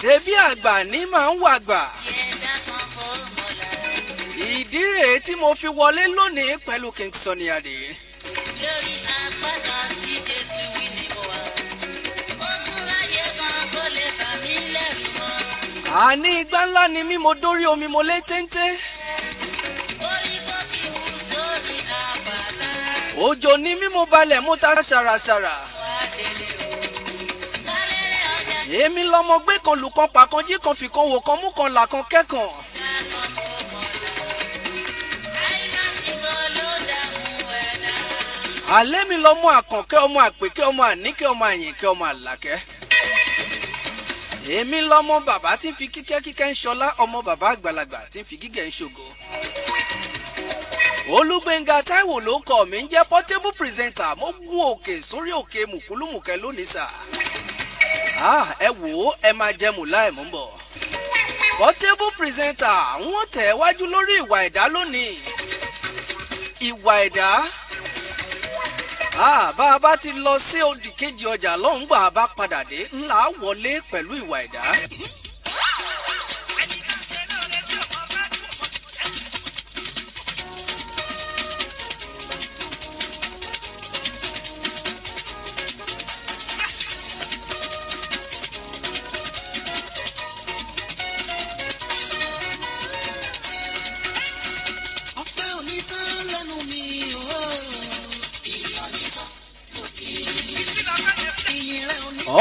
ṣe bí àgbà ní máa ń wàgbà. ìdí rèé tí mo fi wọlé lónìí pẹ̀lú King Sunny Adé. lórí àpáta tí Jésù wí ni mo wà. ogun láyé kan kò lè bà mí lẹ́rù mọ́. àní igbá ńlá ni mí mo dórí omi mo lé téńté. orí kò kí wù sórí àpáta. òjò ni mí mo balẹ̀ mo ta ṣàràṣàrà. wà délé o. kálẹ̀rẹ̀ ọjà èmi lọmọ gbé kan lù kan pa kan jí kan fi kan wò kan mú kan là kan kẹ́kàn. kan kò mọ̀ la. àìmọ̀tí kò ló dààmú ẹ̀dá. àlẹ́ mi lọmọ àkànkẹ́ ọmọ àpèkẹ́ ọmọ àníkẹ́ ọmọ àyìnkẹ́ ọmọ àlàkẹ́. èmi lọmọ bàbá tí ń fi kíkẹ́ kíkẹ́ ń ṣọlá ọmọ bàbá àgbàlagbà tí ń fi gígẹ̀ ń ṣògo. Olúgbénga Táíwò ló kọ mi ń jẹ́ portable presenter mo gún òkè sórí òkè mùkúlùmùkẹ́ lónìí sà. ẹ wò ó ẹ máa jẹ mùláì mú bọ̀. portable presenter wọ́n tẹ̀ wájú lórí ìwà ẹ̀dá lónìí. ìwà ẹ̀dá bá a bá ti lọ sí òdì kejì ọjà lọ́hùn gbà bá padà dé ńlá wọlé pẹ̀lú ìwà ẹ̀dá.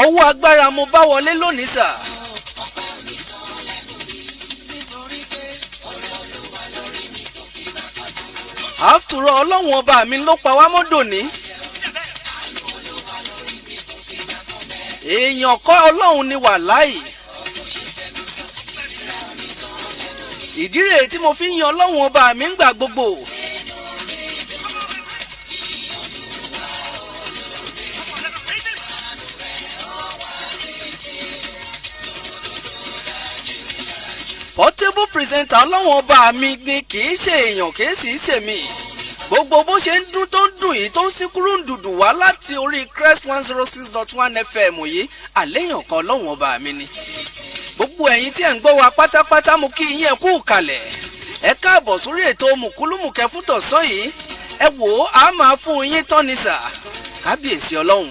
ọwọ́ agbára mo bá wọlé lónìí sà. after all ọlọ́run ọba mi ló pa wá mọ́ dòní. èèyàn kọ́ ọlọ́run ni wàláì. ìdí rèé tí mo fi ń yan ọlọ́run ọba mi ń gbà gbogbo. portable presenter ọlọ́wọ́n ọba mi ni kì í ṣe èèyàn kì í sì í ṣe mí. gbogbo bó ṣe ń dún tó ń dùn yìí tó ń síkúrú ń dùdù wá láti orí crest 106.1 fm yìí àléèyàn kan ọlọ́wọ́n ọba mi ni. gbogbo ẹ̀yin tí ẹ̀ ń gbọ́ wa pátápátá mo kí yín ẹ kú kalẹ̀. ẹ káàbọ̀ sórí ètò mùkúlùmùkẹ́ fún tọ̀sán yìí. ẹ wò ó a máa fún yín tán ni sà. kábíyèsí ọlọ́run.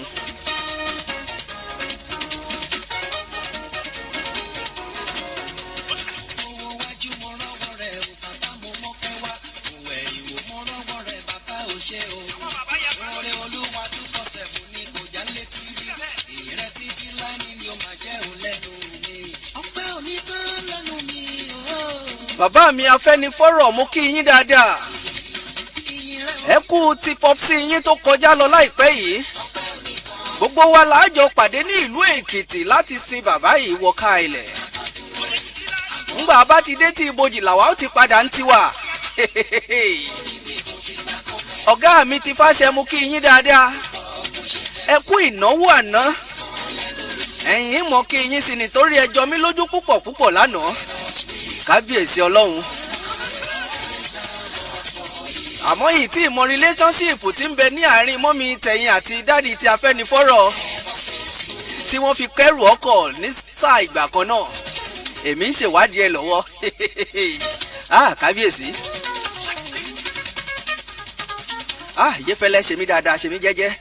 bàbá mi afẹ́nifọ́rọ̀ mú kí yín dáadáa. ẹ kú ti popsi yín tó kọjá lọ láìpẹ́ yìí. gbogbo wa láàjọ pàdé ní ìlú Èkìtì láti sin bàbá yìí wọ̀ká ilẹ̀. ńgbà bá ti dé tí ibojì làwa ó ti padà ń tiwa. ọ̀gá mi ti fàṣẹ mú kí yín dáadáa. ẹ kú ìnáwó àná. ẹ̀yin mọ̀ kí yín sí nítorí ẹjọ́ mi lójú púpọ̀ púpọ̀ lánàá. kábíyèsí ọlọ́run. àmọ́ yìí tí ìmọ̀ relationship ti ń bẹ ní àárín mọ́mí tẹ̀yìn àti dáàdi tí afẹ́nifọ́rọ̀ tí wọ́n fi kẹ́rù ọkọ̀ ní sáà ìgbà kan náà èmi ń ṣèwádìí ẹ̀ lọ́wọ́. kábíyèsí. Yéfẹ́lẹ́ ṣe mí dáadáa ṣe mí jẹ́jẹ́.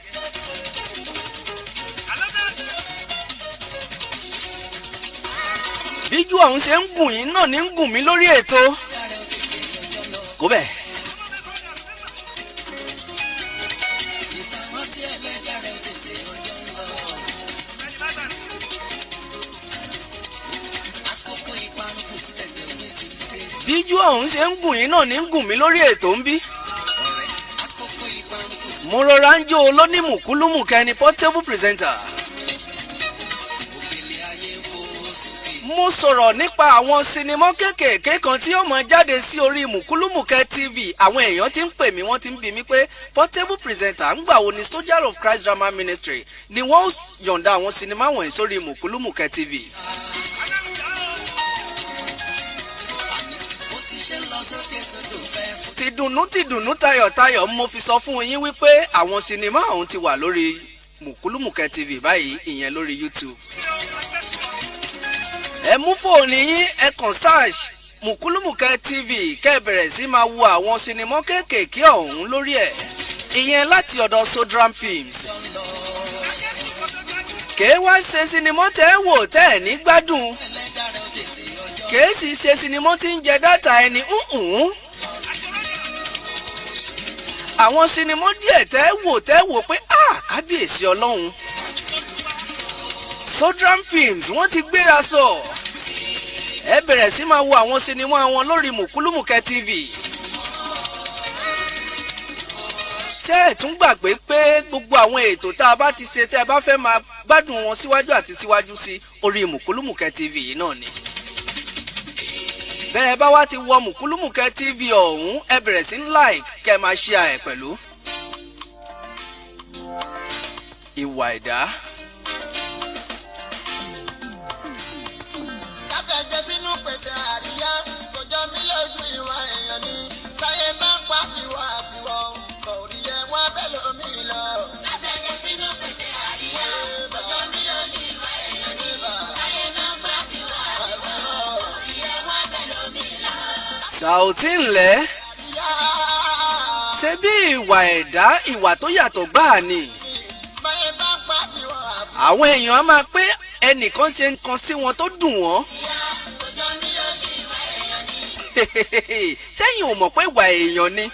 bíjú ọ̀hún ṣe ń gùn yín náà ní ń gùn mí lórí ètò. kó bẹ́ẹ̀. bíjú ọ̀hún ṣe ń gùn yín náà ní ń gùn mí lórí ètò ń bí. mo rọra ń jó olóní mùkúlùmùkẹ́ ni portable presenter. mo sọ̀rọ̀ nípa àwọn sinimá kéékèèké kan tí ó máa jáde sí orí mùkúlùmùkẹ́ TV. àwọn èèyàn ti ń pè mí wọ́n ti ń bi mí pé portable presenter ń gbà wo ni Soldier of Christ Drama Ministry ni wọ́n yọ̀ǹda àwọn sinimá wọ̀nyí sórí mùkúlùmùkẹ́ TV. tìdùnnú tayọ̀tayọ̀ mo fi sọ fún yín wípé àwọn sinimá ọ̀hún ti wà lórí mùkúlùmùkẹ́ TV báyìí ìyẹn lórí YouTube. ẹ mú fóònù yín ẹ kàn search MUKULUMUKE TV kẹ́ bẹ̀rẹ̀ sí máa wo àwọn sinimá kéékèèké ọ̀hún lórí ẹ̀ ìyẹn láti ọ̀dọ̀ Sodram Films. kèé wá ṣe sinimá tẹ́ wò tẹ́ ẹ̀ ní gbádùn kèé sì ṣe sinimá tí ń jẹ dátà ẹni àwọn sinimá díẹ̀ tẹ́ wò pé kábíyèsí ọlọ́run. Sodram Films wọ́n ti gbéra sọ ẹ bẹ̀rẹ̀ sí máa wo àwọn sinimá wọn lórí MUKULUMUKE TV. ṣé ẹ tún gbàgbé pé gbogbo àwọn ètò tá a bá ti ṣe tẹ́ ẹ bá fẹ́ máa gbádùn wọn síwájú àti síwájú sí orí MUKULUMUKE TV yìí náà ni. bẹ́ẹ̀ bá wá ti wọ MUKULUMUKE TV ọ̀hún ẹ bẹ̀rẹ̀ sí like kẹ́ ẹ máa share ẹ̀ pẹ̀lú. ìwà ẹ̀dá. káfẹ́jẹ́ sínú pètè àríyá kò jọ mí lójú ìwà èèyàn ni táyé máa ń pa fìwà àfìwọ́ kò rí ẹ wá bẹ́ẹ̀ lómi lọ. káfẹ́jẹ́ sínú pètè àríyá kò jọ mí lójú ìwà èèyàn ni táyé máa ń pa fìwà àfìwọ́ kò rí ẹ wá bẹ́ẹ̀ lómi lọ. Saoty ńlẹ̀ ṣe bí ìwà ẹ̀dá ìwà tó yàtọ̀ gbáà ni. àwọn èèyàn á máa pé ẹnìkan ṣe nǹkan sí wọn tó dùn wọ́n. sẹ́yìn ò mọ̀ pé ìwà èèyàn ni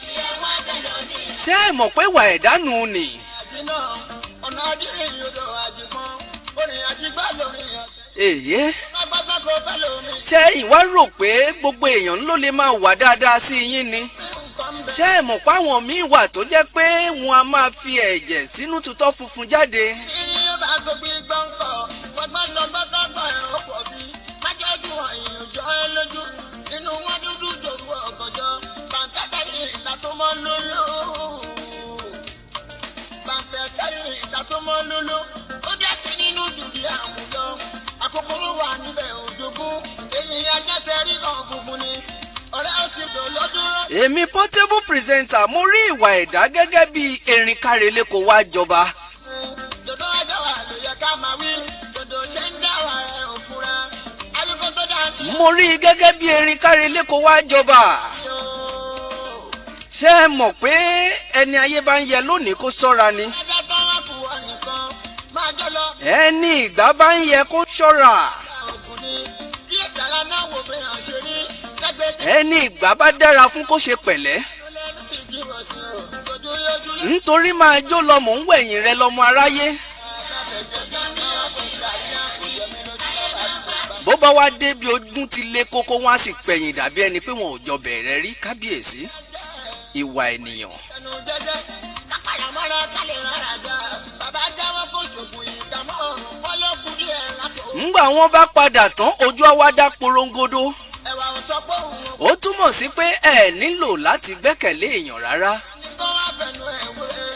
ṣé ẹ mọ̀ pé ìwà ẹ̀dá nù ni. èyí ṣé ìwà rò pé gbogbo èèyàn ló lè máa wà dáadáa sí yín ni. ṣé ẹ mọ̀ páwọn míì wà tó jẹ́ pé wọn a máa fi ẹ̀jẹ̀ sínú tutọ́ funfun jáde. èmi Portable presenter mo rí ìwà ẹ̀dá gẹ́gẹ́ bí erin kárelé kó wá jọba. mo rí i gẹ́gẹ́ bí erin kárelé kó wá jọba. ṣé ẹ mọ̀ pé ẹni ayé bá ń yẹ lónìí kó ṣọ́ra ni. ẹni ìgbà bá ń yẹ kó ṣọ́ra. ẹni ìgbà bá dára fún kó ṣe pẹ̀lẹ́. nítorí máa jó lọmọ ń wẹ̀yìn rẹ lọmọ aráyé. bó bá wá débi ogun ti lé kókó wọn á sì pẹ̀yìn dàbí ẹni pé wọn ò jọ bẹ̀rẹ̀ rí. kábíyèsí ìwà ènìyàn. ńgbà wọn bá padà tán ojú àwádà porongodo. ó túmọ̀ sí pé ẹ nílò láti gbẹ́kẹ̀lé èèyàn rárá.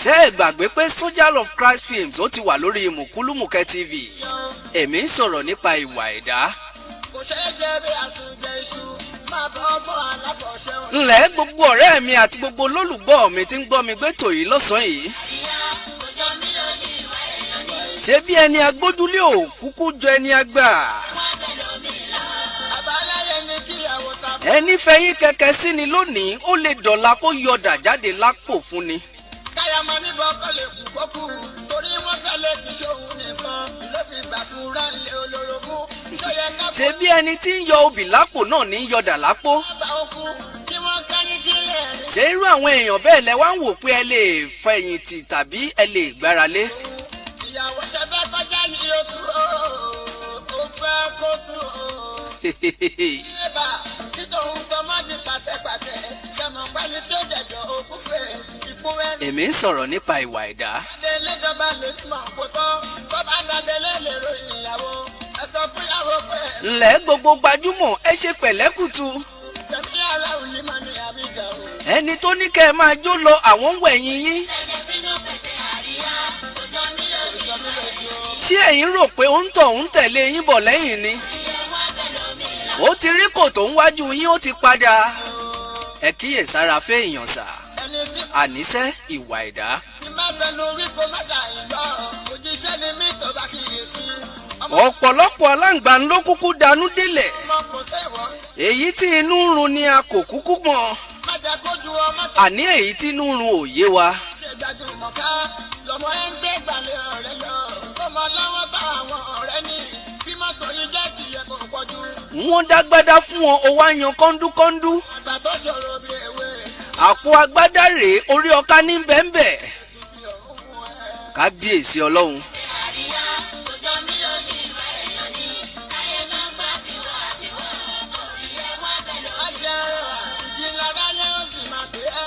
ṣé ẹ gbàgbé pé Soldier of Christ Films ó ti wà lórí MUKULUMUKE TV. èmi ń sọ̀rọ̀ nípa ìwà ẹ̀dá. ńlẹ̀ gbogbo ọ̀rẹ́ mi àti gbogbo olólùgbọ́ mi tí ń gbọ́ mi gbé tòyí lọ́sàn-án yìí. ṣé bí ẹni agbójúlé ò kúkú jọ ẹni àgbà. ẹni fẹ̀yìn kẹ̀kẹ́ sí ni lónìí ó lè dọ̀la kó yọ̀dà jáde lápò fún ni. káyàmọ́ níbọ̀ kọ́ lè kú kókù torí wọ́n fẹ́ lè fi ṣòwò nìkan ló fi gbà fúnra lé olórogún. ṣé bí ẹni tí ń yọ obì lápò náà ní yọ̀dà lápò. ṣé irú àwọn èèyàn bẹ́ẹ̀ lẹ wá ń wò pé ẹ lè fẹ̀yìntì tàbí ẹ lè gbára lé. ìyàwó ṣe fẹ́ kọjá yìí ó tú ó fẹ́ kó tú ó. èmi ń sọ̀rọ̀ nípa ìwà ẹ̀dá. ńlẹ̀ gbogbo gbajúmọ̀ ẹ ṣe pẹ̀lẹ́kùtù. ẹni tó ní kẹ́ ẹ máa jó lọ àwọn wẹ̀yìn yín. ṣé ẹ̀yin rò pé ó ń tọ̀ ń tẹ̀lé yín bọ̀ lẹ́yìn ni. ó ti rí kòtò ń wájú yín ó ti padà. ẹ kíyèsára fẹ́ẹ̀yàn sà. àníṣe ìwà ẹ̀dá. ọ̀pọ̀lọpọ̀ aláǹgbá ló kúkú dànù délẹ̀ èyí tí inú ń run ni a kò kúkú mọ̀ àní èyí tí inú ń run ò yé wa. wọ́n dágbádá fún wọn ó wá yan kọ́ńdúkọ́ńdú àpò agbádá rèé orí ọká ní bẹ́ẹ̀nbẹ́ẹ̀ kábíyèsí ọlọ́run.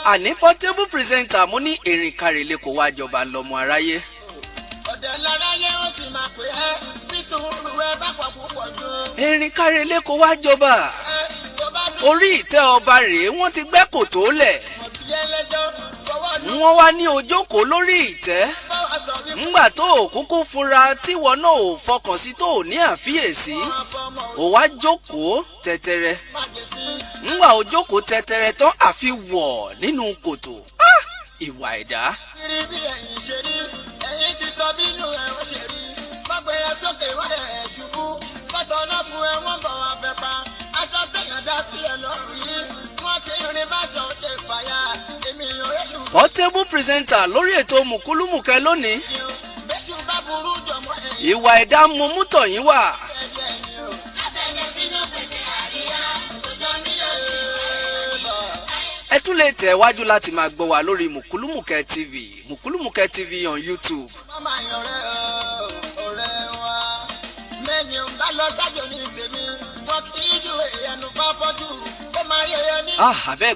àní portable presenter mo ní erin kárẹ̀lẹ̀ kó wá jọba lọ́mọ aráyé. ọ̀dẹ̀ láráyé ó sì máa pè é bí sùúrù ẹ bá pọ̀ púpọ̀ jù. erin kárẹ̀lẹ̀ kó wá jọba orí ìtẹ́ ọba rèé wọ́n ti gbẹ́ kòtò lẹ̀ wọ́n wá ní ojókòó lórí ìtẹ́ ńgbà tó o kúkú fura tíwọ náà ò fọkàn sí tó o ní àfiyèsí ò wá jókòó tẹ̀tẹ̀rẹ̀ ńgbà o jókòó tẹ̀tẹ̀rẹ̀ tán àfi wọ̀ nínú kòtò ìwà ẹ̀dá. rí bí ẹ̀yin ṣe rí ẹ̀yin ti sọ bínú ẹ̀ ó ṣe rí gbọ́gbẹ́ ẹ sókè wáyà ẹ̀ ṣubú fọ́tọ̀ náà fún ẹ wọ́n bọ̀ wá fẹ́ pa aṣọ tẹ̀yàn dá sí ẹ lọ́rùn yìí wọ́n ti rin báṣọ ṣe fàyà èmi ò rẹ́ṣù. portable presenter lórí ètò mùkúlùmùkẹ́ lónìí bẹ́ṣù bá burú jọmọ ẹ̀yìn. ìwà ẹ̀dá mo mú tọ̀yìn wá. ẹ tún lè tẹ̀ wájú láti máa gbọ́ wa lórí mùkúlùmùkẹ́ TV mùkúlùmùkẹ́ TV on YouTube. mama yọrẹ ọ̀rẹ́ wa mẹ́ni ń bá lọ sájò ní tèmi wọ́n kì í ju èèyàn fáfọ́jú ó máa yẹyẹ ní. abẹ́